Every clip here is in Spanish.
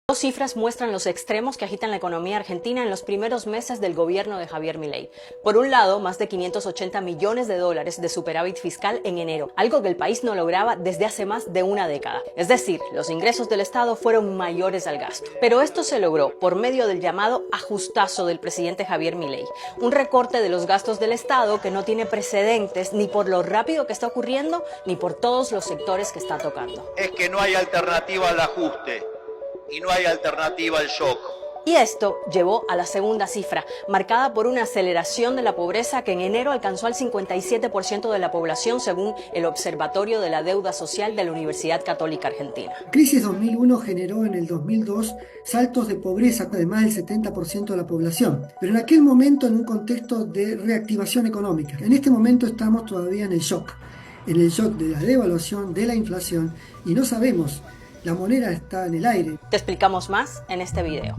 Dos cifras muestran los extremos que agitan la economía argentina en los primeros meses del gobierno de Javier Milei. Por un lado, más de 580 millones de dólares de superávit fiscal en enero, algo que el país no lograba desde hace más de una década. Es decir, los ingresos del Estado fueron mayores al gasto. Pero esto se logró por medio del llamado ajustazo del presidente Javier Milei, un recorte de los gastos del Estado que no tiene precedentes ni por lo rápido que está ocurriendo ni por todos los sectores que está tocando. Es que no hay alternativa al ajuste. Y no hay alternativa al shock. Y esto llevó a la segunda cifra, marcada por una aceleración de la pobreza que en enero alcanzó al 57% de la población, según el Observatorio de la Deuda Social de la Universidad Católica Argentina. La crisis 2001 generó en el 2002 saltos de pobreza de más del 70% de la población, pero en aquel momento en un contexto de reactivación económica. En este momento estamos todavía en el shock de la devaluación, de la inflación, y no sabemos. La moneda está en el aire. Te explicamos más en este video.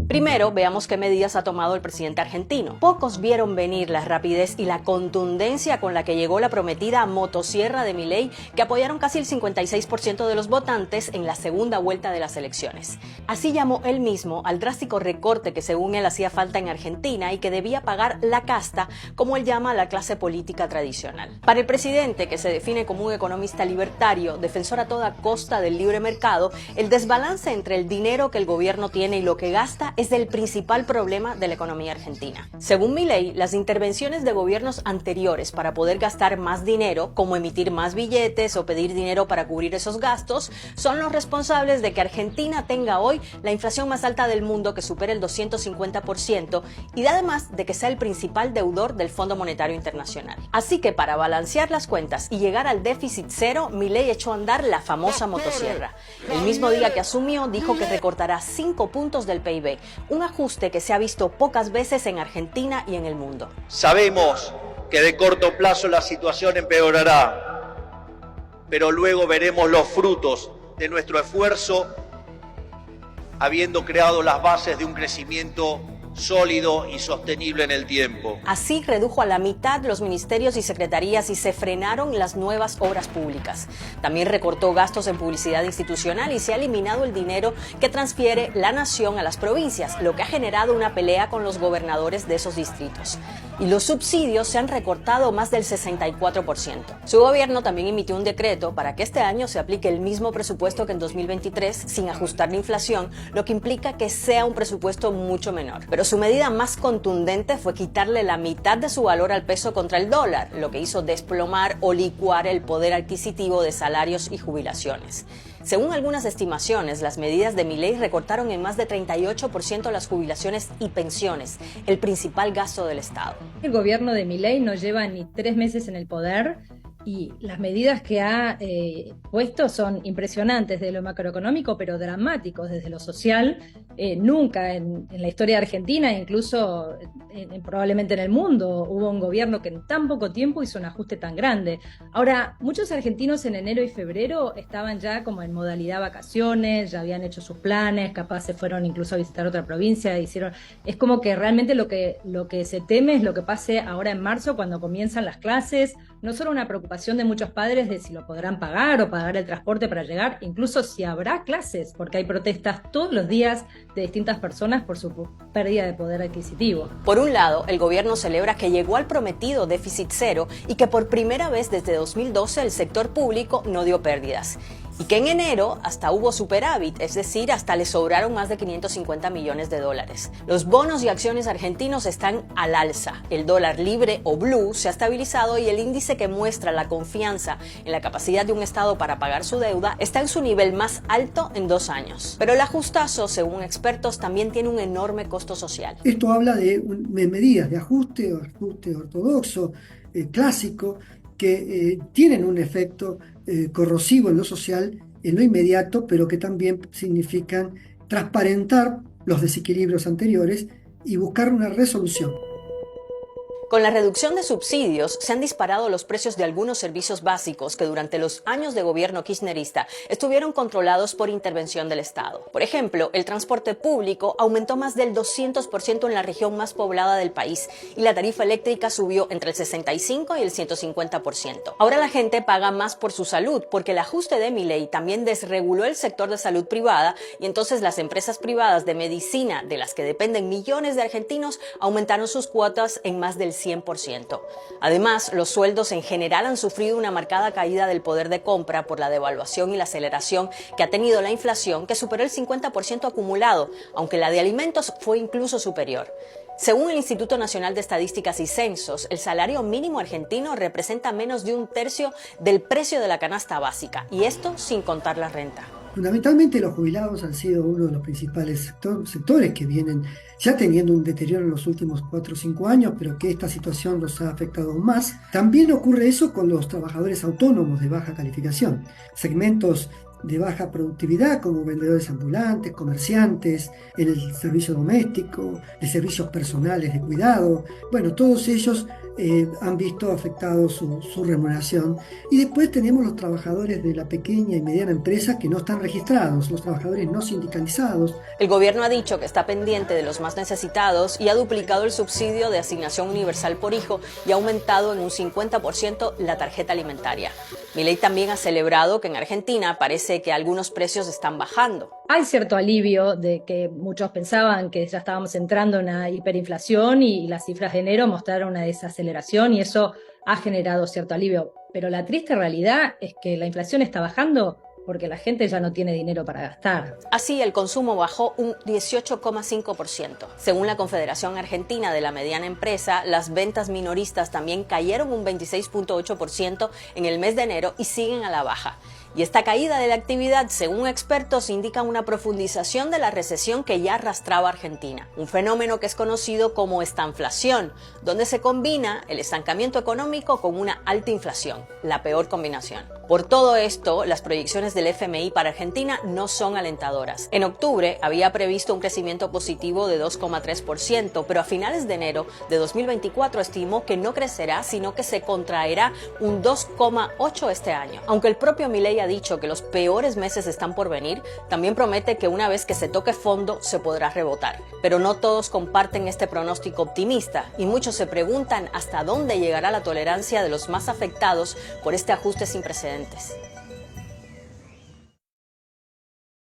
Primero, veamos qué medidas ha tomado el presidente argentino. Pocos vieron venir la rapidez y la contundencia con la que llegó la prometida motosierra de Milei, que apoyaron casi el 56% de los votantes en la segunda vuelta de las elecciones. Así llamó él mismo al drástico recorte que según él hacía falta en Argentina y que debía pagar la casta, como él llama a la clase política tradicional. Para el presidente, que se define como un economista libertario, defensor a toda costa del libre mercado, el desbalance entre el dinero que el gobierno tiene y lo que gasta es el principal problema de la economía argentina. Según Milei, las intervenciones de gobiernos anteriores para poder gastar más dinero, como emitir más billetes o pedir dinero para cubrir esos gastos, son los responsables de que Argentina tenga hoy la inflación más alta del mundo, que supera el 250%, y además de que sea el principal deudor del Fondo Monetario Internacional. Así que para balancear las cuentas y llegar al déficit cero, Milei echó a andar la famosa motosierra. El mismo día que asumió, dijo que recortará 5 puntos del PIB, un ajuste que se ha visto pocas veces en Argentina y en el mundo. Sabemos que de corto plazo la situación empeorará, pero luego veremos los frutos de nuestro esfuerzo, habiendo creado las bases de un crecimiento sólido y sostenible en el tiempo. Así redujo a la mitad los ministerios y secretarías y se frenaron las nuevas obras públicas. También recortó gastos en publicidad institucional y se ha eliminado el dinero que transfiere la nación a las provincias, lo que ha generado una pelea con los gobernadores de esos distritos. Y los subsidios se han recortado más del 64%. Su gobierno también emitió un decreto para que este año se aplique el mismo presupuesto que en 2023 sin ajustar la inflación, lo que implica que sea un presupuesto mucho menor. Pero su medida más contundente fue quitarle la mitad de su valor al peso contra el dólar, lo que hizo desplomar o licuar el poder adquisitivo de salarios y jubilaciones. Según algunas estimaciones, las medidas de Milei recortaron en más de 38% las jubilaciones y pensiones, el principal gasto del Estado. El gobierno de Milei no lleva ni 3 meses en el poder y las medidas que ha puesto son impresionantes desde lo macroeconómico, pero dramáticos desde lo social. Nunca en la historia de Argentina, incluso probablemente en el mundo, hubo un gobierno que en tan poco tiempo hizo un ajuste tan grande. Ahora, muchos argentinos en enero y febrero estaban ya como en modalidad vacaciones, ya habían hecho sus planes, capaz se fueron incluso a visitar otra provincia, es como que realmente lo que se teme es lo que pase ahora en marzo cuando comienzan las clases. No solo una preocupación de muchos padres de si lo podrán pagar o pagar el transporte para llegar, incluso si habrá clases, porque hay protestas todos los días de distintas personas por su pérdida de poder adquisitivo. Por un lado, el gobierno celebra que llegó al prometido déficit cero y que por primera vez desde 2012 el sector público no dio pérdidas. Y que en enero hasta hubo superávit, es decir, hasta le sobraron más de 550 millones de dólares. Los bonos y acciones argentinos están al alza. El dólar libre o blue se ha estabilizado y el índice que muestra la confianza en la capacidad de un Estado para pagar su deuda está en su nivel más alto en 2 años. Pero el ajustazo, según expertos, también tiene un enorme costo social. Esto habla de medidas de ajuste ortodoxo, clásico, que tienen un efecto corrosivo en lo social, en lo inmediato, pero que también significan transparentar los desequilibrios anteriores y buscar una resolución. Con la reducción de subsidios, se han disparado los precios de algunos servicios básicos que durante los años de gobierno kirchnerista estuvieron controlados por intervención del Estado. Por ejemplo, el transporte público aumentó más del 200% en la región más poblada del país y la tarifa eléctrica subió entre el 65 y el 150%. Ahora la gente paga más por su salud porque el ajuste de Milei también desreguló el sector de salud privada y entonces las empresas privadas de medicina, de las que dependen millones de argentinos, aumentaron sus cuotas en más del 100%. Además, los sueldos en general han sufrido una marcada caída del poder de compra por la devaluación y la aceleración que ha tenido la inflación, que superó el 50% acumulado, aunque la de alimentos fue incluso superior. Según el Instituto Nacional de Estadísticas y Censos, el salario mínimo argentino representa menos de un tercio del precio de la canasta básica, y esto sin contar la renta. Fundamentalmente los jubilados han sido uno de los principales sectores que vienen ya teniendo un deterioro en los últimos 4 o 5 años, pero que esta situación los ha afectado aún más. También ocurre eso con los trabajadores autónomos de baja calificación, segmentos de baja productividad como vendedores ambulantes, comerciantes, en el servicio doméstico, de servicios personales de cuidado. Bueno, todos ellos han visto afectado su remuneración. Y después tenemos los trabajadores de la pequeña y mediana empresa que no están registrados, los trabajadores no sindicalizados. El gobierno ha dicho que está pendiente de los más necesitados y ha duplicado el subsidio de asignación universal por hijo y ha aumentado en un 50% la tarjeta alimentaria. Milei también ha celebrado que en Argentina parece que algunos precios están bajando. Hay cierto alivio de que muchos pensaban que ya estábamos entrando en una hiperinflación y las cifras de enero mostraron una desaceleración y eso ha generado cierto alivio. Pero la triste realidad es que la inflación está bajando porque la gente ya no tiene dinero para gastar. Así, el consumo bajó un 18,5%. Según la Confederación Argentina de la Mediana Empresa, las ventas minoristas también cayeron un 26,8% en el mes de enero y siguen a la baja. Y esta caída de la actividad, según expertos, indica una profundización de la recesión que ya arrastraba Argentina. Un fenómeno que es conocido como estanflación, donde se combina el estancamiento económico con una alta inflación, la peor combinación. Por todo esto, las proyecciones del FMI para Argentina no son alentadoras. En octubre había previsto un crecimiento positivo de 2,3%, pero a finales de enero de 2024 estimó que no crecerá, sino que se contraerá un 2,8% este año. Aunque el propio Milei ha dicho que los peores meses están por venir, también promete que una vez que se toque fondo se podrá rebotar. Pero no todos comparten este pronóstico optimista y muchos se preguntan hasta dónde llegará la tolerancia de los más afectados por este ajuste sin precedentes.